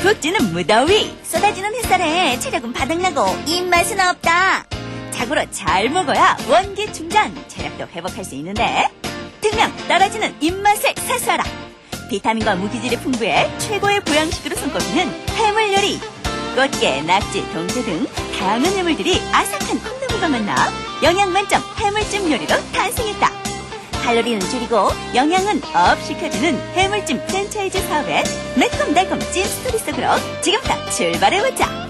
푹 찌는 무더위. 쏟아지는 햇살에 체력은 바닥나고 입맛은 없다. 자고로 잘 먹어야 원기 충전, 체력도 회복할 수 있는데 분명 떨어지는 입맛을 사수하라. 비타민과 무기질이 풍부해 최고의 보양식으로 손꼽히는 해물 요리. 꽃게, 낙지, 동태 등 다양한 해물들이 아삭한 콩나물과 만나 영양 만점 해물찜 요리로 탄생했다. 칼로리는 줄이고 영양은 업 시켜주는 해물찜 프랜차이즈 사업의 매콤달콤 찜 스토리 속으로 지금부터 출발해보자.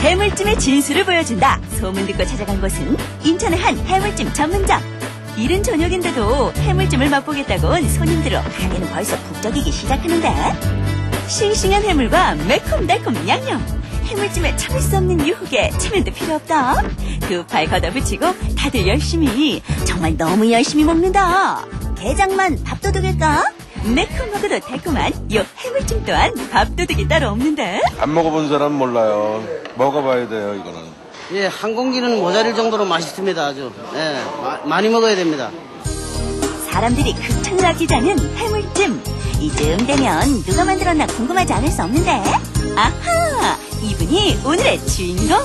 해물찜의 진수를 보여준다. 소문 듣고 찾아간 곳은 인천의 한 해물찜 전문점. 이른 저녁인데도 해물찜을 맛보겠다고 온 손님들로 가게는 벌써 북적이기 시작하는데, 싱싱한 해물과 매콤달콤 양념, 해물찜에 참을 수 없는 유혹에 체면도 필요 없다. 두 팔 걷어붙이고 다들 열심히, 정말 너무 열심히 먹는다. 게장만 밥도둑일까? 매콤하고도 달콤한 요 해물찜 또한 밥도둑이 따로 없는데. 안 먹어본 사람은 몰라요. 먹어봐야 돼요, 이거는. 예, 한 공기는 모자릴 정도로 맛있습니다, 아주. 예, 많이 먹어야 됩니다. 사람들이 극찬을 아끼자는 해물찜. 이쯤 되면 누가 만들었나 궁금하지 않을 수 없는데, 아하! 이분이 오늘의 주인공!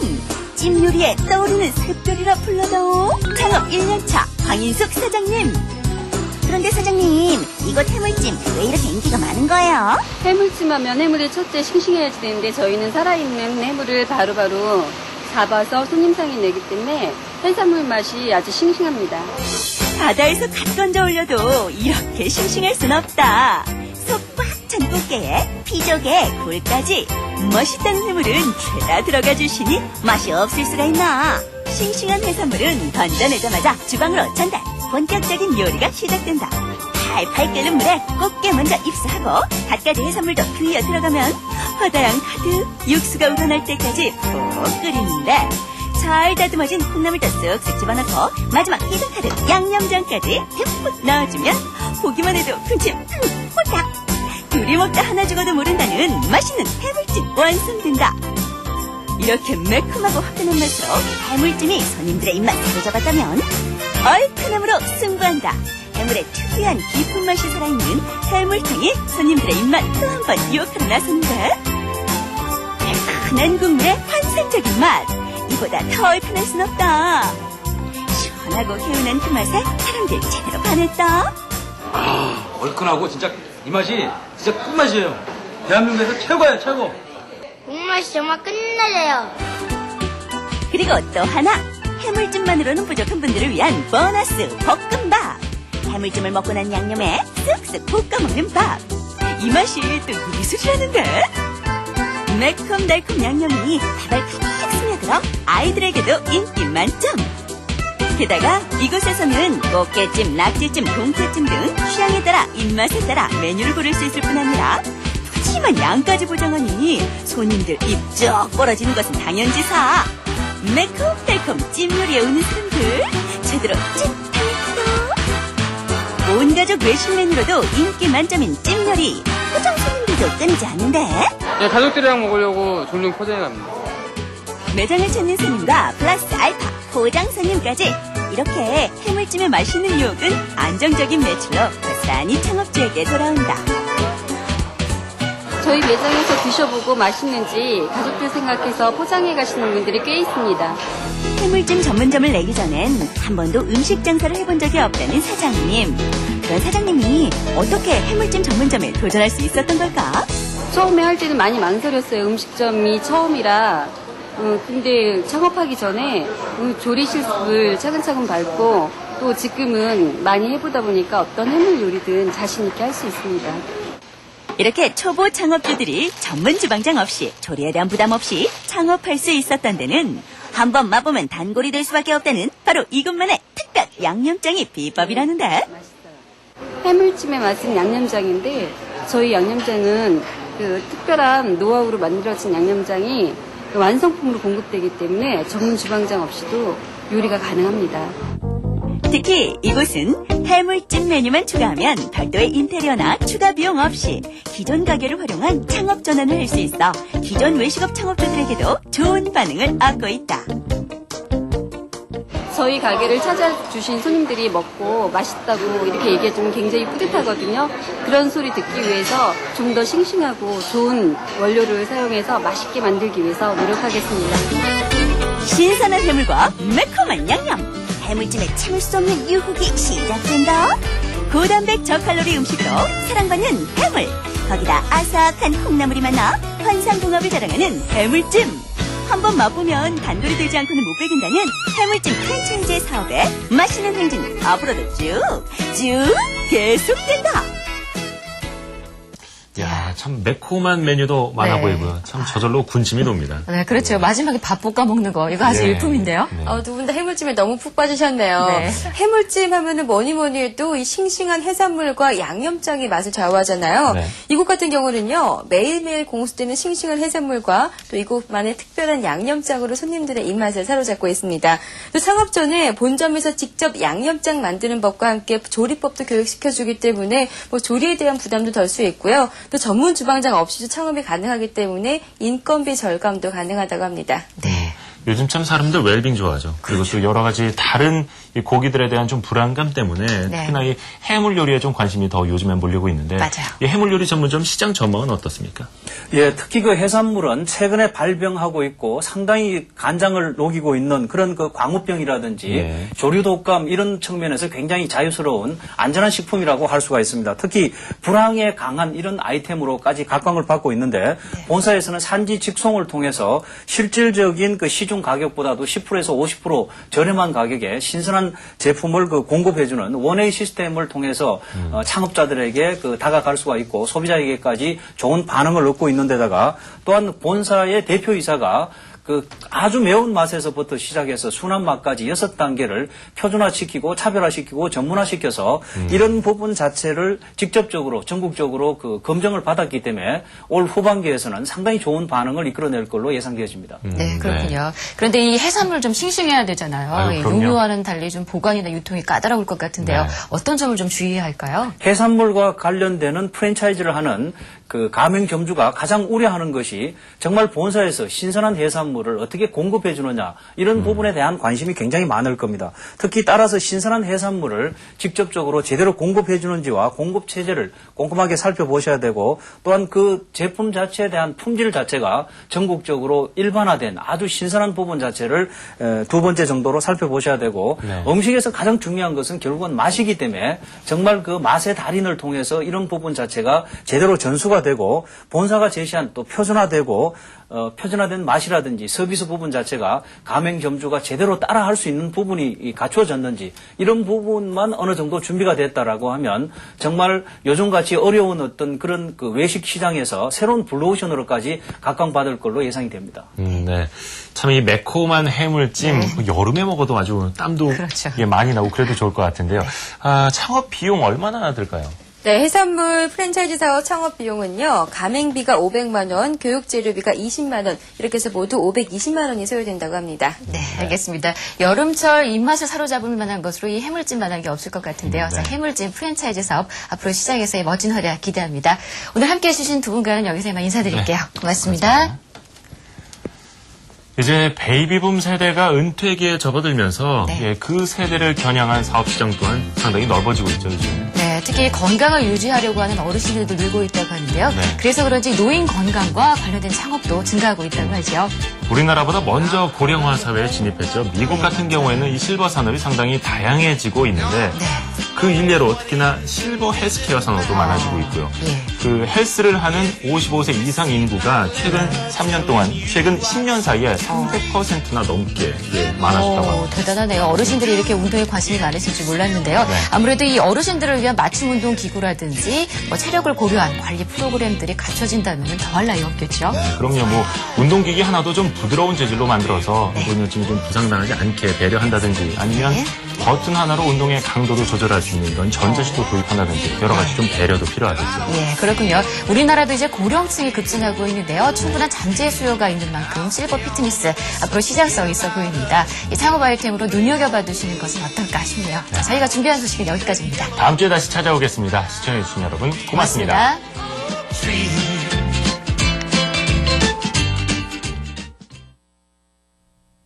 찜 요리에 떠오르는 샛별이라 불러도 창업 1년차 황인숙 사장님. 그런데 사장님, 이곳 해물찜 왜 이렇게 인기가 많은 거예요? 해물찜 하면 해물이 첫째 싱싱해야 되는데 저희는 살아있는 해물을 바로바로 잡아서 손님상에 내기 때문에 해산물 맛이 아주 싱싱합니다. 바다에서 갓 건져 올려도 이렇게 싱싱할 순 없다. 속 꽉 찬 꽃게에 피조개, 굴까지 멋있다는 해물은 죄다 들어가 주시니 맛이 없을 수가 있나. 싱싱한 해산물은 던져내자마자 주방으로 전달. 본격적인 요리가 시작된다. 팔팔 끓는 물에 꽃게 먼저 입수하고 갖가지 해산물도 그이어 들어가면 바다양 가득 육수가 우러날 때까지 푹 끓이는데, 잘 다듬어진 콩나물도 쓱쓱 집어넣고 마지막 희석하듯 양념장까지 듬뿍 넣어주면 보기만 해도 군침 홀딱. 둘이 먹다 하나 죽어도 모른다는 맛있는 해물찜 완성된다. 이렇게 매콤하고 화끈한 맛으로 해물찜이 손님들의 입맛 사로잡았다면 얼큰함으로 승부한다. 해물의 특유한 깊은 맛이 살아있는 해물탕이 손님들의 입맛 또 한 번 유혹하러 나섰는데, 매끈한 국물의 환상적인 맛, 이보다 더 얼큰할 순 없다. 시원하고 개운한 그 맛에 사람들 제대로 반했다. 얼큰하고 진짜 이 맛이 진짜 끝맛이에요. 대한민국에서 최고예요, 최고. 국맛이 정말 끝내줘요. 그리고 또 하나, 해물찜만으로는 부족한 분들을 위한 보너스 볶음밥. 해물찜을 먹고 난 양념에 쓱쓱 볶아먹는 밥. 이 맛이 또 미술이라는데. 매콤달콤 양념이 밥알 가득 스며들어 아이들에게도 인기 만점. 게다가 이곳에서는 꽃게찜, 낙지찜, 동태찜 등 취향에 따라 입맛에 따라 메뉴를 고를 수 있을 뿐 아니라 푸짐한 양까지 보장하니 손님들 입 쭉 벌어지는 것은 당연지사. 매콤달콤 찜 요리에 오는 사람들 제대로 찐탈다. 온 가족 외식 메뉴로도 인기 만점인 찜 요리. 포장 손님들도 끊이지 않는데, 네, 가족들이랑 먹으려고 종종 포장해 갑니다. 매장을 찾는 손님과 플러스 알파 포장 손님까지 이렇게 해물찜의 맛있는 유혹은 안정적인 매출로 고스란히 창업주에게 돌아온다. 저희 매장에서 드셔보고 맛있는지 가족들 생각해서 포장해 가시는 분들이 꽤 있습니다. 해물찜 전문점을 내기 전엔 한 번도 음식 장사를 해본 적이 없다는 사장님. 그런 사장님이 어떻게 해물찜 전문점에 도전할 수 있었던 걸까? 처음에 할 때는 많이 망설였어요. 음식점이 처음이라. 근데 창업하기 전에 조리실습을 차근차근 밟고 또 지금은 많이 해보다 보니까 어떤 해물 요리든 자신 있게 할 수 있습니다. 이렇게 초보 창업주들이 전문 주방장 없이 조리에 대한 부담 없이 창업할 수 있었던 데는 한번 맛보면 단골이 될 수밖에 없다는 바로 이것만의 특별 양념장이 비법이라는데. 해물찜의 맛은 양념장인데 저희 양념장은 그 특별한 노하우로 만들어진 양념장이 완성품으로 공급되기 때문에 전문 주방장 없이도 요리가 가능합니다. 특히 이곳은 해물찜 메뉴만 추가하면 별도의 인테리어나 추가 비용 없이 기존 가게를 활용한 창업 전환을 할 수 있어 기존 외식업 창업주들에게도 좋은 반응을 얻고 있다. 저희 가게를 찾아주신 손님들이 먹고 맛있다고 이렇게 얘기해주면 굉장히 뿌듯하거든요. 그런 소리 듣기 위해서 좀 더 싱싱하고 좋은 원료를 사용해서 맛있게 만들기 위해서 노력하겠습니다. 신선한 해물과 매콤한 양념, 해물찜에 참을 수 없는 유혹이 시작된다. 고단백 저칼로리 음식으로 사랑받는 해물, 거기다 아삭한 콩나물이 만나 환상궁합을 자랑하는 해물찜. 한번 맛보면 단돌이 되지 않고는 못 배긴다는 해물찜 프랜차이즈 사업에 맛있는 행진 앞으로도 쭉 계속된다. 야, 참 매콤한 메뉴도 많아 네. 보이고요. 참 저절로 군침이 돕니다. 네, 그렇죠. 마지막에 밥 볶아 먹는 거. 이거 아주 네. 일품인데요. 네. 두 분 다 해물찜에 너무 푹 빠지셨네요. 네. 해물찜 하면은 뭐니 해도 이 싱싱한 해산물과 양념장이 맛을 좌우하잖아요. 네. 이곳 같은 경우는요, 매일매일 공수되는 싱싱한 해산물과 또 이곳만의 특별한 양념장으로 손님들의 입맛을 사로잡고 있습니다. 또 창업 전에 본점에서 직접 양념장 만드는 법과 함께 조리법도 교육시켜주기 때문에 뭐 조리에 대한 부담도 덜 수 있고요. 또 전문 주방장 없이도 창업이 가능하기 때문에 인건비 절감도 가능하다고 합니다. 네. 요즘 참 사람들 웰빙 좋아하죠. 그리고 또 여러 가지 다른 이 고기들에 대한 좀 불안감 때문에 특히나 이 해물 요리에 좀 관심이 더 요즘엔 몰리고 있는데 맞아요. 이 해물 요리 전문점 시장 전망은 어떻습니까? 예, 특히 그 해산물은 최근에 발병하고 있고 상당히 간장을 녹이고 있는 그런 그 광우병이라든지 네. 조류 독감 이런 측면에서 굉장히 자유스러운 안전한 식품이라고 할 수가 있습니다. 특히 불황에 강한 이런 아이템으로까지 각광을 받고 있는데 본사에서는 산지 직송을 통해서 실질적인 그 시중 가격보다도 10%에서 50% 저렴한 가격에 신선한 제품을 그 공급해주는 원웨이 시스템을 통해서 창업자들에게 그 다가갈 수가 있고 소비자에게까지 좋은 반응을 얻고 있는 데다가 또한 본사의 대표이사가 그 아주 매운 맛에서부터 시작해서 순한 맛까지 6단계를 표준화시키고 차별화시키고 전문화시켜서 이런 부분 자체를 직접적으로 전국적으로 그 검증을 받았기 때문에 올 후반기에서는 상당히 좋은 반응을 이끌어낼 걸로 예상되어집니다. 네, 그렇군요. 그런데 이 해산물 좀 싱싱해야 되잖아요. 아유, 이 그럼요. 육류와는 달리 좀 보관이나 유통이 까다로울 것 같은데요. 네. 어떤 점을 좀 주의해야 할까요? 해산물과 관련되는 프랜차이즈를 하는 그 가맹점주가 가장 우려하는 것이 정말 본사에서 신선한 해산물을 어떻게 공급해 주느냐 이런 부분에 대한 관심이 굉장히 많을 겁니다. 특히 따라서 신선한 해산물을 직접적으로 제대로 공급해 주는지와 공급 체제를 꼼꼼하게 살펴보셔야 되고 또한 그 제품 자체에 대한 품질 자체가 전국적으로 일반화된 아주 신선한 부분 자체를 두 번째 정도로 살펴보셔야 되고 네. 음식에서 가장 중요한 것은 결국은 맛이기 때문에 정말 그 맛의 달인을 통해서 이런 부분 자체가 제대로 전수가 되고 본사가 제시한 또 표준화되고 표준화된 맛이라든지 서비스 부분 자체가 가맹점주가 제대로 따라할 수 있는 부분이 갖추어졌는지 이런 부분만 어느 정도 준비가 됐다라고 하면 정말 요즘같이 어려운 어떤 그런 그 외식 시장에서 새로운 블루오션으로까지 각광받을 걸로 예상이 됩니다. 네. 참 이 매콤한 해물찜 여름에 먹어도 아주 땀도 그렇죠. 예, 많이 나고 그래도 좋을 것 같은데요. 아, 창업 비용 얼마나 들까요? 네, 해산물 프랜차이즈 사업 창업 비용은요, 가맹비가 500만 원, 교육 재료비가 20만 원, 이렇게 해서 모두 520만 원이 소요된다고 합니다. 네, 알겠습니다. 여름철 입맛을 사로잡을 만한 것으로 이 해물찜만한 게 없을 것 같은데요. 자, 해물찜 프랜차이즈 사업 앞으로 시장에서의 멋진 활약 기대합니다. 오늘 함께해 주신 두 분과는 여기서 이만 인사드릴게요. 고맙습니다. 고맙습니다. 이제 베이비붐 세대가 은퇴기에 접어들면서 예, 그 세대를 겨냥한 사업 시장 또한 상당히 넓어지고 있죠, 요즘. 네, 특히 건강을 유지하려고 하는 어르신들도 늘고 있다고 하는데요. 네. 그래서 그런지 노인 건강과 관련된 창업도 증가하고 있다고 하죠. 우리나라보다 먼저 고령화 사회에 진입했죠. 미국 같은 경우에는 이 실버 산업이 상당히 다양해지고 있는데 그 일례로 특히나 실버 헬스케어 산업도 많아지고 있고요. 그 헬스를 하는 55세 이상 인구가 최근 3년 동안, 최근 10년 사이에 300%나 넘게 많아졌다고 합니다. 대단하네요. 어르신들이 이렇게 운동에 관심이 많으실 줄 몰랐는데요. 아무래도 이 어르신들을 위한 맞춤 운동 기구라든지 뭐 체력을 고려한 관리 프로그램들이 갖춰진다면 더할 나위 없겠죠. 네, 그럼요. 뭐 운동기기 하나도 좀 부드러운 재질로 만들어서 운동증이 좀 부상당하지 않게 배려한다든지 아니면 버튼 하나로 운동의 강도도 조절할 수 있는 이런 전자식도 도입한다든지 여러 가지 좀 배려도 필요하겠죠. 예, 그렇군요. 우리나라도 이제 고령층이 급증하고 있는데요. 충분한 잠재 수요가 있는 만큼 실버 피트니스 앞으로 시장성이 있어 보입니다. 이 창업 아이템으로 눈여겨봐 두시는 것은 어떨까 싶네요. 자, 저희가 준비한 소식은 여기까지입니다. 다음 주에 다시 찾아오겠습니다. 시청해주신 여러분 고맙습니다.